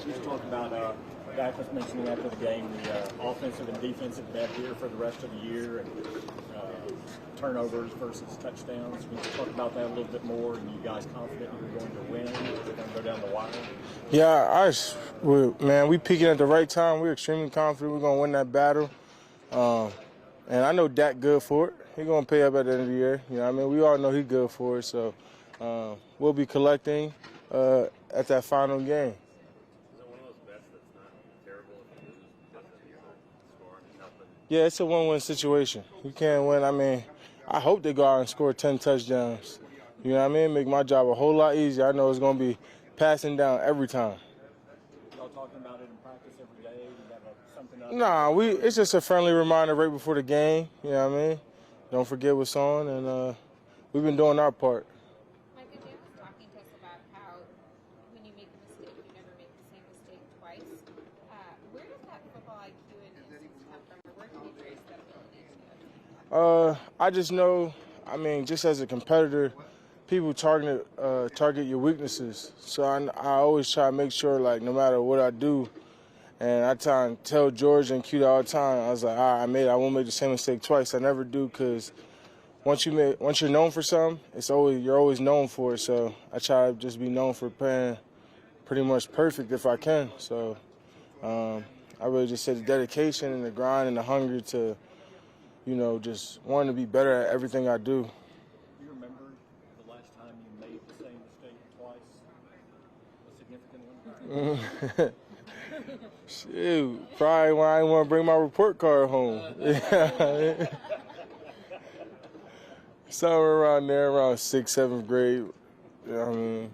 Just talk about Dak was mentioning after the game the offensive and defensive bet here for the rest of the year and turnovers versus touchdowns. Can you talk about that a little bit more? And you guys confident you're going to win? You're going to go down the wire? Yeah, we peaking at the right time. We're extremely confident we're going to win that battle. And I know Dak good for it. He's going to pay up at the end of the year. You know what I mean? We all know he's good for it. So we'll be collecting at that final game. Is it one of those bets that's not terrible if you lose because you're scoring and helping? Yeah, it's a win-win situation. You can't win. I mean, I hope they go out and score 10 touchdowns. You know what I mean? Make my job a whole lot easier. I know it's going to be passing down every time. Y'all talking about it in practice every day? You have something up? Nah, it's just a friendly reminder right before the game. You know what I mean? Don't forget what's on, and we've been doing our part. Micah, Jim was talking to us about how when you make a mistake, you never make the same mistake twice. Where does that football IQ and instinct come from, or where can you trace that ability to? I just know, I mean, just as a competitor, people target your weaknesses. So I always try to make sure, like, no matter what I do, and I try and tell George and Q all the time, I was like, I won't make the same mistake twice. I never do, because once you're known for something, you're always known for it. So I try to just be known for playing pretty much perfect if I can. So I really just say the dedication and the grind and the hunger to, you know, just wanting to be better at everything I do. Do you remember the last time you made the same mistake twice? A significant one? Shoot, probably when I didn't want to bring my report card home. Somewhere around there, around 6th, 7th grade. You know what I mean?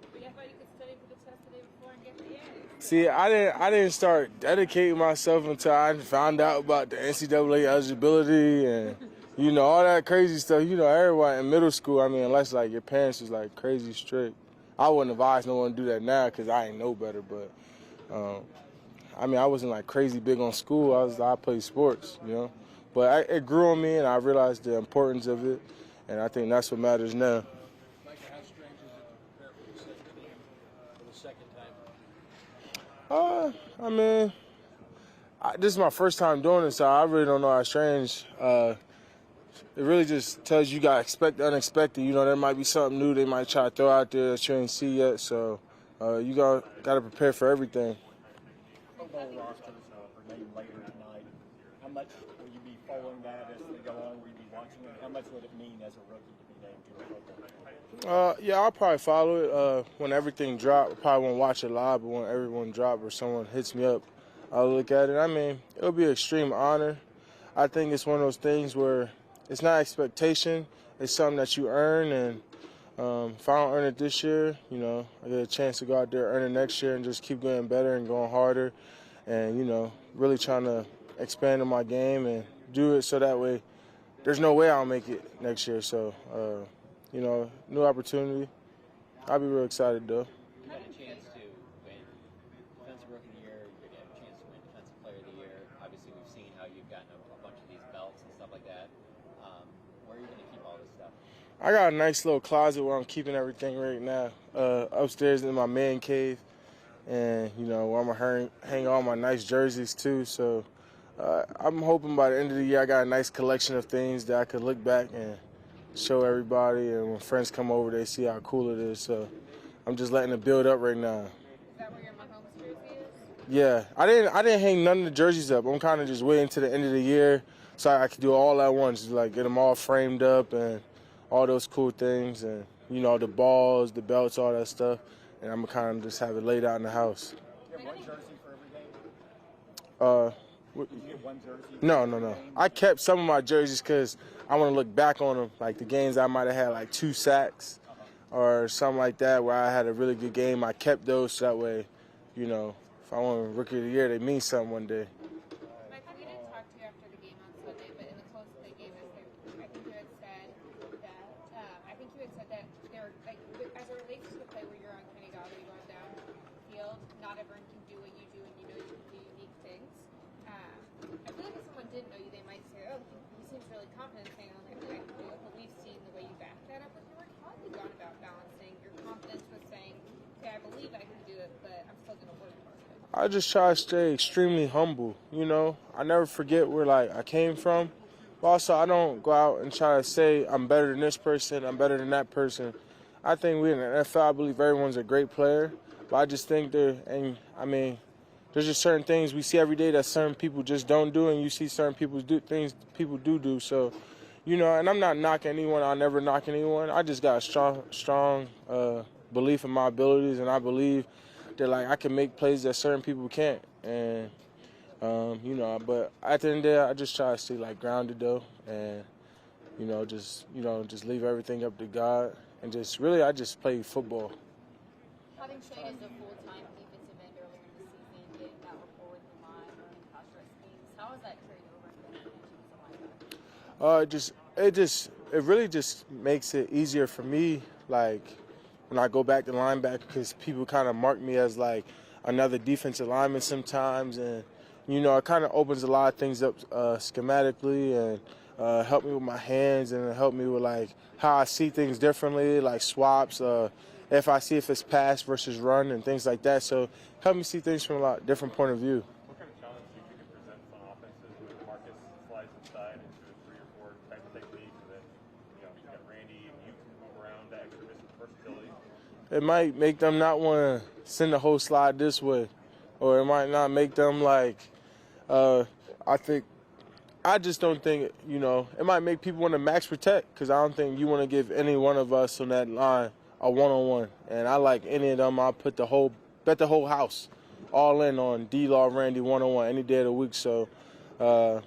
I thought you could study for the test the day before and get the A. See, I didn't start dedicating myself until I found out about the NCAA eligibility and, you know, all that crazy stuff. You know, everyone in middle school, I mean, unless, like, your parents was, like, crazy strict. I wouldn't advise no one to do that now because I ain't know better, but, I mean, I wasn't, like, crazy big on school. I played sports, you know. But it grew on me, and I realized the importance of it, and I think that's what matters now. Micah, how strange is it to prepare for the second game? I mean, this is my first time doing it, so I really don't know how strange. It really just tells you got to expect the unexpected. You know, there might be something new they might try to throw out there that you ain't see yet, so you got to prepare for everything. Football rosters are named later tonight. How much will you be following that as they go on? Will you be watching it? How much would it mean as a rookie to be named to a football? Yeah, I'll probably follow it when everything drops. I probably won't watch it live, but when everyone drops or someone hits me up, I'll look at it. I mean, it'll be an extreme honor. I think it's one of those things where it's not expectation. It's something that you earn, and if I don't earn it this year, you know, I get a chance to go out there, earn it next year, and just keep getting better and going harder and, you know, really trying to expand on my game and do it so that way there's no way I'll make it next year. So, you know, new opportunity. I'll be real excited, though. You got a chance to win Defensive Rookie of the Year. You're going to have a chance to win Defensive Player of the Year. Obviously, we've seen how you've gotten a bunch of these belts and stuff like that. Where are you going to keep all this stuff? I got a nice little closet where I'm keeping everything right now. Upstairs in my man cave. And, you know, where I'm going to hang all my nice jerseys, too. So I'm hoping by the end of the year I got a nice collection of things that I could look back and show everybody. And when friends come over, they see how cool it is. So I'm just letting it build up right now. Is that where your Mahomes jersey is? Yeah. I didn't hang none of the jerseys up. I'm kind of just waiting to the end of the year so I could do it all at once, like get them all framed up and all those cool things. And, you know, the balls, the belts, all that stuff. And I'm going to kind of just have it laid out in the house. You have one jersey for every game? Did you get one jersey? No. I kept some of my jerseys because I want to look back on them, like the games I might have had like 2 sacks or something like that where I had a really good game. I kept those so that way, you know, if I won Rookie of the Year, they mean something one day. Micah, we didn't talk to you after the game on Sunday, but in the close that they gave us, I think you had said that they're like, as it relates to the play where you're on Kenny Golladay going downfield, not everyone can do what you do, and you know you can do unique things. I feel like if someone didn't know you, they might say, "Oh, he seems really confident saying, I don't think I can do it." But we've seen the way you back that up with your work. How have you gone about balancing your confidence with saying, "Okay, I believe I can do it, but I'm still I just try to stay extremely humble, you know. I never forget where, like, I came from. But also, I don't go out and try to say I'm better than this person, I'm better than that person. I think we in the NFL, I believe everyone's a great player. But I just think there's just certain things we see every day that certain people just don't do, and you see certain people do things people do. So, you know, and I'm not knocking anyone. I'll never knock anyone. I just got a strong belief in my abilities, and I believe that, like, I can make plays that certain people can't. And, you know, but at the end of the day, I just try to stay, like, grounded, though, and, just leave everything up to God. And I just play football. Having Shane as a full-time defensive end earlier in the season, getting that rapport with the line, running pass rush schemes, how has that carried over into the linebacker? It really just makes it easier for me, like, when I go back to linebacker, because people kind of mark me as, like, another defensive lineman sometimes, and, you know, it kind of opens a lot of things up schematically, and help me with my hands, and help me with, like, how I see things differently, like swaps, if it's pass versus run and things like that. So help me see things from a lot different point of view. What kind of challenge do you think it presents on offenses when Marcus slides inside into a 3 or 4 type of technique, so that, you got Randy and you can move around that extra versatility? It might make them not want to send the whole slide this way, or it might not make them, like, I just don't think, it might make people want to max protect, because I don't think you want to give any one of us on that line a one-on-one. And I like any of them, I'll bet the whole house all in on D-Law, Randy, one-on-one any day of the week. So, I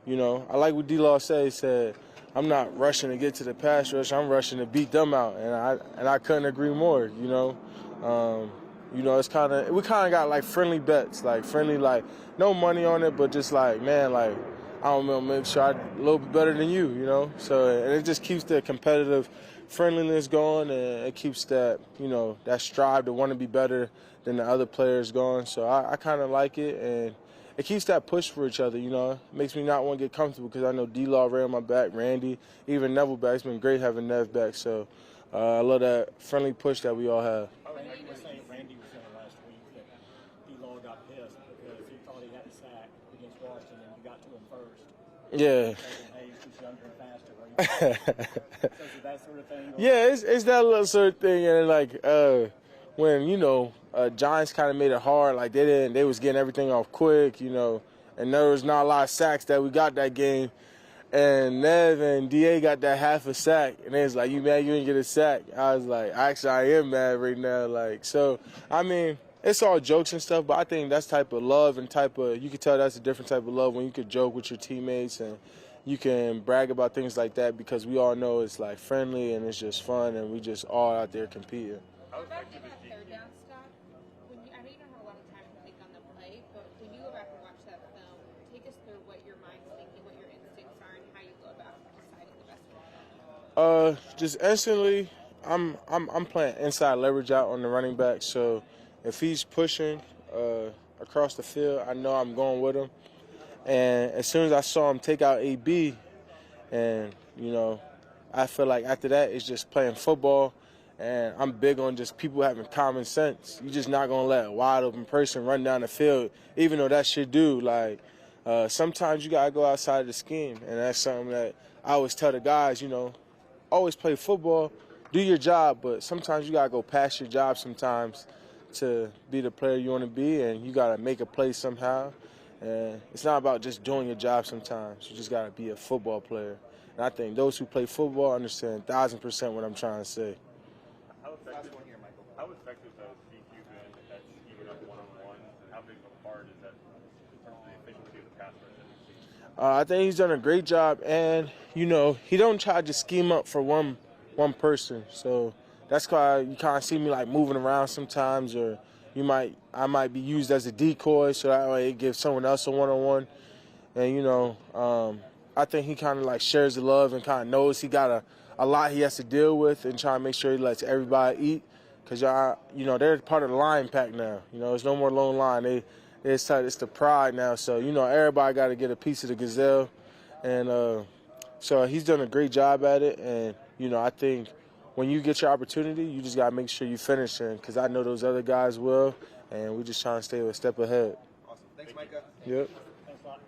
like what D-Law said. He said, I'm not rushing to get to the pass rush, I'm rushing to beat them out. And I couldn't agree more, it's we kind of got, like, friendly bets, like, friendly, like, no money on it, but just like, man, like, I don't know, make sure I'm a little bit better than you, So, and it just keeps the competitive friendliness going, and it keeps that, that strive to want to be better than the other players going. So I kind of like it, and it keeps that push for each other, It makes me not want to get comfortable, because I know D-Law ran on my back, Randy, even Neville back. It's been great having Nev back. So I love that friendly push that we all have. Randy was saying last week that D-Law got pissed because he thought he had a sack against Washington and you got to him first. Yeah. Hey, he's just younger and faster. Right? So is that sort of thing? Yeah, it's that little sort of thing, and like when Giants kind of made it hard, like they was getting everything off quick, and there was not a lot of sacks that we got that game, and Nev and Da got that half a sack, and they was like, "You mad you didn't get a sack?" I was like, "Actually, I am mad right now." Like, so I mean, it's all jokes and stuff, but I think that's type of love and you can tell that's a different type of love when you could joke with your teammates and you can brag about things like that, because we all know it's, like, friendly and it's just fun, and we just all out there competing. What about in that third down stop? I know you don't have a lot of time to think on the play, but when you go back and watch that film, take us through what your mind's thinking, what your instincts are, and how you go about deciding the best one. Just instantly, I'm playing inside leverage out on the running back, so if he's pushing across the field, I know I'm going with him. And as soon as I saw him take out AB, and, I feel like after that it's just playing football, and I'm big on just people having common sense. You're just not going to let a wide open person run down the field, even though that's your dude. Like, sometimes you got to go outside of the scheme, and that's something that I always tell the guys, always play football, do your job, but sometimes you got to go past your job sometimes to be the player you want to be, and you got to make a play somehow. And it's not about just doing your job sometimes. You just got to be a football player. And I think those who play football understand 1,000% what I'm trying to say. How effective has DQ been at scheming up one-on-ones, and how big of a part is that in terms of the efficiency of the pass rush? I think he's done a great job, and, he don't try to scheme up for one person. So that's why you kind of see me, like, moving around sometimes, or I might be used as a decoy, so that way it gives someone else a one-on-one. And, I think he kind of, like, shares the love and kind of knows he got a lot he has to deal with, and try to make sure he lets everybody eat, because, they're part of the line pack now. It's no more lone line. It's the pride now. So, everybody got to get a piece of the gazelle. And so he's done a great job at it. And, I think when you get your opportunity, you just got to make sure you finish it, because I know those other guys will. and we just trying to stay a step ahead. Awesome. Thanks, Micah. Yep. Thanks a lot.